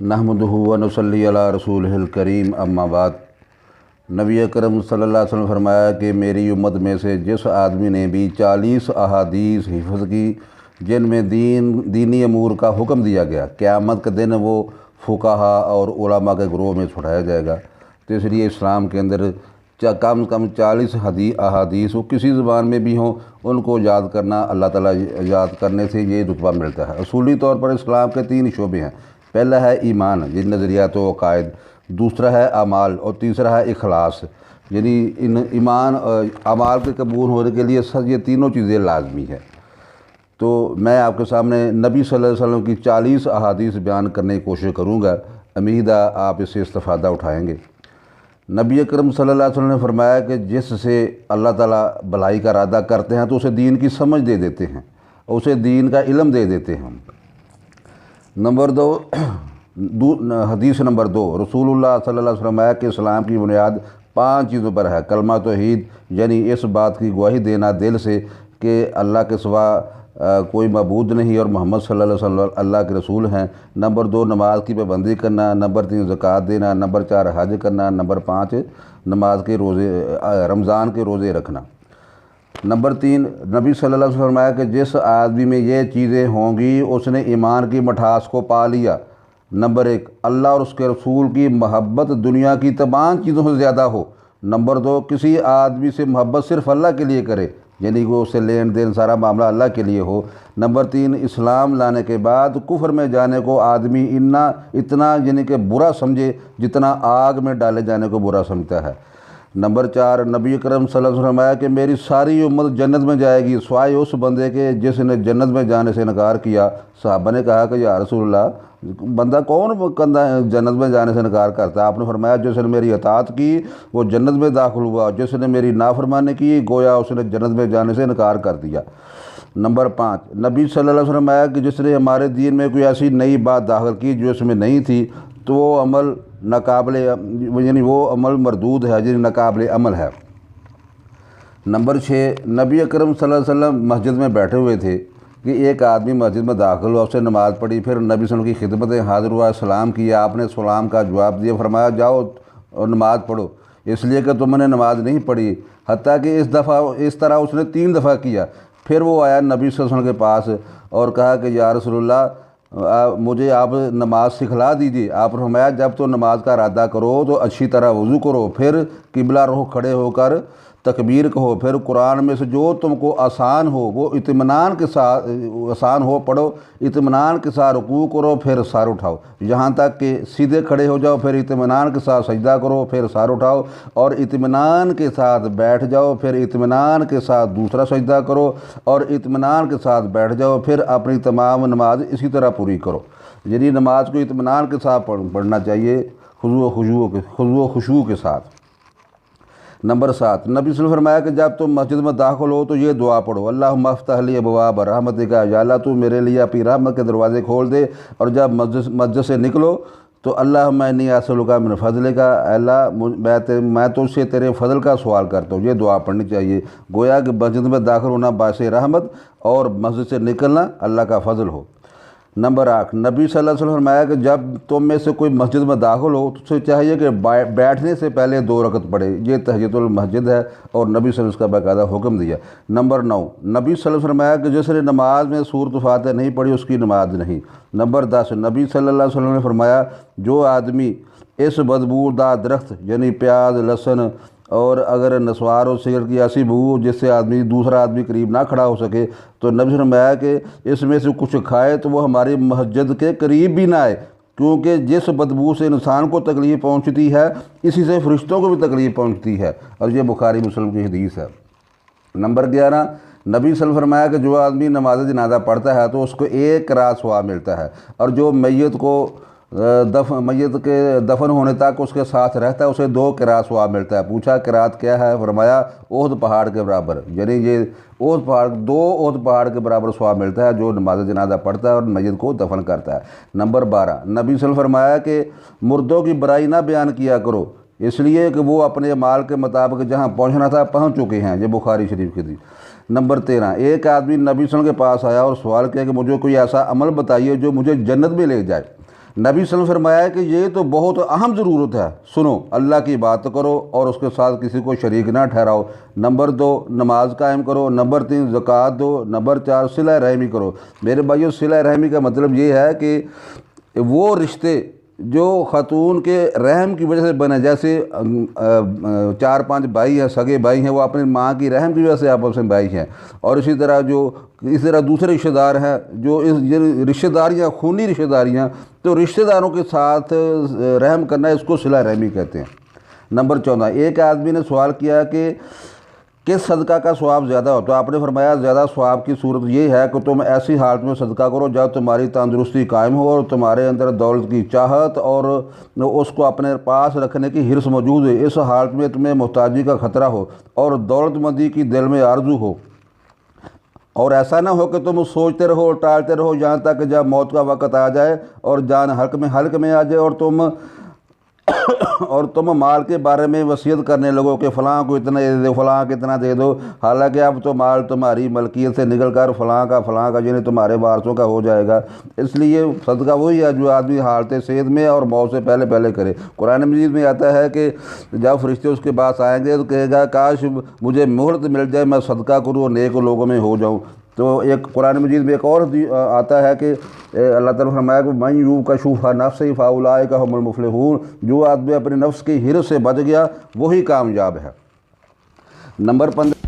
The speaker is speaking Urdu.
نحمدہ و نصلی علی رسولہ الکریم اما بعد۔ نبی اکرم صلی اللہ علیہ وسلم فرمایا کہ میری امت میں سے جس آدمی نے بھی 40 احادیث حفظ کی جن میں دینی امور کا حکم دیا گیا، قیامت کے دن وہ فقہا اور علماء کے گروہ میں چھٹایا جائے گا۔ تو اس لیے اسلام کے اندر کم از کم 40 احادیث وہ کسی زبان میں بھی ہوں، ان کو یاد کرنا، اللہ تعالیٰ یاد کرنے سے یہ رتبہ ملتا ہے۔ اصولی طور پر اسلام کے 3 شعبے ہیں۔ پہلا ہے ایمان، یعنی نظریات و عقائد، دوسرا ہے اعمال اور تیسرا ہے اخلاص، یعنی ایمان اعمال کے قبول ہونے کے لیے یہ تینوں چیزیں لازمی ہیں۔ تو میں آپ کے سامنے نبی صلی اللہ علیہ وسلم کی 40 احادیث بیان کرنے کی کوشش کروں گا، امید ہے آپ اس سے استفادہ اٹھائیں گے۔ نبی اکرم صلی اللہ علیہ وسلم نے فرمایا کہ جس سے اللہ تعالیٰ بھلائی کا ارادہ کرتے ہیں تو اسے دین کی سمجھ دے دیتے ہیں، اسے دین کا علم دے دیتے ہیں۔ نمبر 2، حدیث نمبر 2، رسول اللہ صلی اللہ علیہ وسلم فرمایا کہ اسلام کی بنیاد 5 چیزوں پر ہے۔ کلمہ توحید، یعنی اس بات کی گواہی دینا دل سے کہ اللہ کے سوا کوئی معبود نہیں اور محمد صلی اللہ علیہ وسلم اللہ کے رسول ہیں۔ نمبر 2، نماز کی پابندی کرنا۔ نمبر 3، زکوٰۃ دینا۔ نمبر 4، حج کرنا۔ نمبر 5، رمضان کے روزے رکھنا۔ نمبر 3، نبی صلی اللہ علیہ وسلم فرمایا کہ جس آدمی میں یہ چیزیں ہوں گی اس نے ایمان کی مٹھاس کو پا لیا۔ نمبر 1، اللہ اور اس کے رسول کی محبت دنیا کی تمام چیزوں سے زیادہ ہو۔ نمبر 2، کسی آدمی سے محبت صرف اللہ کے لیے کرے، یعنی کہ اس سے لین دین سارا معاملہ اللہ کے لیے ہو۔ نمبر 3، اسلام لانے کے بعد کفر میں جانے کو آدمی اتنا یعنی کہ برا سمجھے جتنا آگ میں ڈالے جانے کو برا سمجھتا ہے۔ نمبر 4، نبی اکرم صلی اللہ علیہ وسلم فرمایا کہ میری ساری امت جنت میں جائے گی سوائے اس بندے کے جس نے جنت میں جانے سے انکار کیا۔ صحابہ نے کہا کہ یا رسول اللہ، بندہ کون جنت میں جانے سے انکار کرتا ہے؟ آپ نے فرمایا جس نے میری اطاعت کی وہ جنت میں داخل ہوا، جس نے میری نافرمانی کی گویا اس نے جنت میں جانے سے انکار کر دیا۔ نمبر 5، نبی صلی اللہ علیہ وسلم فرمایا کہ جس نے ہمارے دین میں کوئی ایسی نئی بات داخل کی جو اس میں نہیں تھی تو وہ عمل یعنی وہ عمل مردود ہے، یعنی ناقابل عمل ہے۔ نمبر 6، نبی اکرم صلی اللہ علیہ وسلم مسجد میں بیٹھے ہوئے تھے کہ ایک آدمی مسجد میں داخل ہوا، اس سے نماز پڑھی، پھر نبی صلی اللہ علیہ وسلم کی خدمت میں حاضر ہوا، سلام کیا، آپ نے سلام کا جواب دیا، فرمایا جاؤ اور نماز پڑھو اس لیے کہ تم نے نماز نہیں پڑھی، حتیٰ کہ اس طرح اس نے 3 دفعہ کیا۔ پھر وہ آیا نبی صلی اللہ علیہ وسلم کے پاس اور کہا کہ یا رسول اللہ، مجھے آپ نماز سکھلا دیجیے۔ آپ نے فرمایا جب تو نماز کا ارادہ کرو تو اچھی طرح وضو کرو، پھر قبلہ رخ کھڑے ہو کر تکبیر کہو، پھر قرآن میں سے جو تم کو آسان ہو وہ اطمینان کے ساتھ آسان ہو پڑھو، اطمینان کے ساتھ رکوع کرو، پھر سر اٹھاؤ یہاں تک کہ سیدھے کھڑے ہو جاؤ، پھر اطمینان کے ساتھ سجدہ کرو، پھر سر اٹھاؤ اور اطمینان کے ساتھ بیٹھ جاؤ، پھر اطمینان کے ساتھ دوسرا سجدہ کرو اور اطمینان کے ساتھ بیٹھ جاؤ، پھر اپنی تمام نماز اسی طرح پوری کرو۔ یعنی نماز کو اطمینان کے ساتھ پڑھنا چاہیے، خضوع و خشوع کے ساتھ۔ نمبر 7، نبی صلی اللہ علیہ وسلم فرمایا کہ جب تم مسجد میں داخل ہو تو یہ دعا پڑھو، اللہم افتح لی ابواب رحمتک، یا اللہ تو میرے لیے اپنی رحمت کے دروازے کھول دے۔ اور جب مسجد سے نکلو تو اللہم انی اسألک من فضلک، اے اللہ میں تجھ سے تیرے فضل کا سوال کرتا ہوں، یہ دعا پڑھنی چاہیے۔ گویا کہ مسجد میں داخل ہونا باعث رحمت اور مسجد سے نکلنا اللہ کا فضل ہو۔ نمبر 8، نبی صلی اللہ علیہ وسلم فرمایا کہ جب تم میں سے کوئی مسجد میں داخل ہو تو اسے چاہیے کہ بیٹھنے سے پہلے 2 رکعت پڑھے، یہ تحیۃ المسجد ہے اور نبی صلی اللہ علیہ وسلم اس کا باقاعدہ حکم دیا۔ نمبر 9، نبی صلی اللہ علیہ وسلم فرمایا کہ جس نے نماز میں سورۃ فاتحہ نہیں پڑھی اس کی نماز نہیں۔ نمبر 10، نبی صلی اللہ علیہ وسلم نے فرمایا جو آدمی اس بدبودار درخت یعنی پیاز، لہسن اور اگر نسوار اور سگریٹ کی ایسی بو جس سے دوسرا آدمی قریب نہ کھڑا ہو سکے تو نبی نے فرمایا کہ اس میں سے کچھ کھائے تو وہ ہماری مسجد کے قریب بھی نہ آئے، کیونکہ جس بدبو سے انسان کو تکلیف پہنچتی ہے اسی سے فرشتوں کو بھی تکلیف پہنچتی ہے، اور یہ بخاری مسلم کی حدیث ہے۔ نمبر 11، نبی صلی اللہ علیہ وسلم نے فرمایا کہ جو آدمی نماز جنازہ پڑھتا ہے تو اس کو 1 قرات ثواب ملتا ہے، اور جو میت کے دفن ہونے تک اس کے ساتھ رہتا ہے اسے 2 قرات ثواب ملتا ہے۔ پوچھا قرات کیا ہے؟ فرمایا احد پہاڑ کے برابر، یعنی یہ دو احد پہاڑ کے برابر ثواب ملتا ہے جو نماز جنازہ پڑھتا ہے اور میت کو دفن کرتا ہے۔ نمبر 12، نبی صلی اللہ علیہ وسلم نے فرمایا کہ مردوں کی برائی نہ بیان کیا کرو، اس لیے کہ وہ اپنے مال کے مطابق جہاں پہنچنا تھا پہنچ چکے ہیں، یہ بخاری شریف کی حدیث۔ نمبر 13، ایک آدمی نبی صلی اللہ علیہ وسلم کے پاس آیا اور سوال کیا کہ مجھے کوئی ایسا عمل بتائیے جو مجھے جنت میں لے جائے۔ نبی صلی اللہ علیہ وسلم نے فرمایا کہ یہ تو بہت اہم ضرورت ہے، سنو، اللہ کی بات کرو اور اس کے ساتھ کسی کو شریک نہ ٹھہراؤ۔ نمبر 2 نماز قائم کرو۔ نمبر 3 زکوٰۃ دو۔ نمبر 4 صلہ رحمی کرو۔ میرے بھائیو، صلہ رحمی کا مطلب یہ ہے کہ وہ رشتے جو خاتون کے رحم کی وجہ سے بنے، جیسے 4-5 بھائی ہیں، سگے بھائی ہیں، وہ اپنی ماں کی رحم کی وجہ سے آپس میں بھائی ہیں، اور اسی طرح دوسرے رشتہ دار ہیں جو یہ رشتہ داریاں، خونی رشتہ داریاں، تو رشتہ داروں کے ساتھ رحم کرنا، اس کو صلہ رحمی کہتے ہیں۔ نمبر 14، ایک آدمی نے سوال کیا کہ کس صدقہ کا ثواب زیادہ ہو؟ تو آپ نے فرمایا زیادہ ثواب کی صورت یہ ہے کہ تم ایسی حالت میں صدقہ کرو جب تمہاری تندرستی قائم ہو اور تمہارے اندر دولت کی چاہت اور اس کو اپنے پاس رکھنے کی حرص موجود ہے۔ اس حالت میں تمہیں محتاجی کا خطرہ ہو اور دولت مندی کی دل میں آرزو ہو، اور ایسا نہ ہو کہ تم سوچتے رہو اور ٹالتے رہو یہاں تک کہ جب موت کا وقت آ جائے اور جان حلق میں آ جائے اور تم مال کے بارے میں وصیت کرنے لگو کہ فلاں کو اتنا دے دو، فلاں کو اتنا دے دو، حالانکہ اب تو مال تمہاری ملکیت سے نکل کر فلاں کا یعنی تمہارے وارثوں کا ہو جائے گا۔ اس لیے صدقہ وہی ہے جو آدمی حالت صحت میں اور موت سے پہلے کرے۔ قرآن مجید میں آتا ہے کہ جب فرشتے اس کے پاس آئیں گے تو کہے گا کاش مجھے مہلت مل جائے، میں صدقہ کروں اور نیک لوگوں میں ہو جاؤں۔ تو ایک قرآن مجید میں ایک اور آتا ہے کہ اللہ تعالیٰ نے فرمایا کہ من یوق شح نفسہ فاولئک ھم المفلحون، جو آدمی اپنے نفس کی حرص سے بچ گیا وہی کامیاب ہے۔ نمبر 15